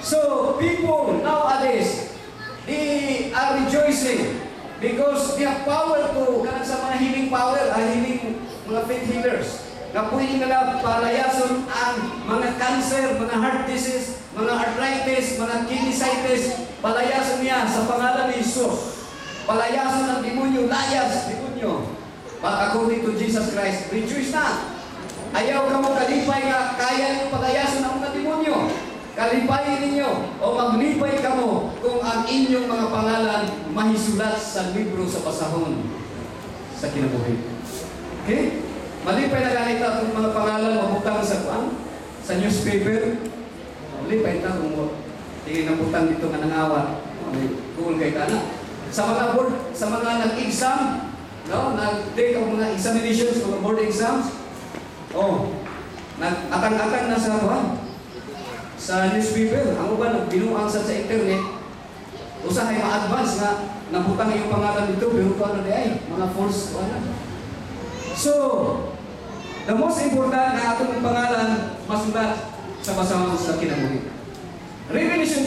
So, people nowadays, they are rejoicing because they have power to, kanang sa mga healing power, healing mga faith healers. Na pwede nila palayason ang mga cancer, mga heart disease, mga arthritis, mga kidneysitis, palayason niya sa pangalan ni Jesus. Palayason ng demonyo, layas, demonyo. According to Jesus Christ, rejoice na. Ayaw ka mo kalipay nga kaya nyo palayason ang mga demonyo. Kalipayin ninyo o maglipay ka mo kung ang inyong mga pangalan mahisulat sa libro sa pasahon sa kinabuhi. Okay? Malipay na ganito ang mga pangalan mabutang sa kuan, sa newspaper. Malipay na kung tingin na butang dito nga nangawat. Google kay kana. Sa mga board, sa mga nag-exam, no, nag-take ang mga examinations, mga board exams. Nag-atang-atang na sa kuan. Sa newspaper, ang uban binuang sa internet. Usahay ma-advance nga nabutang yung pangalan dito pero kuan na di ay mga false kuan. So, the most important na atong pangalan masulat sa pasahon sa kinabuhi. Revelation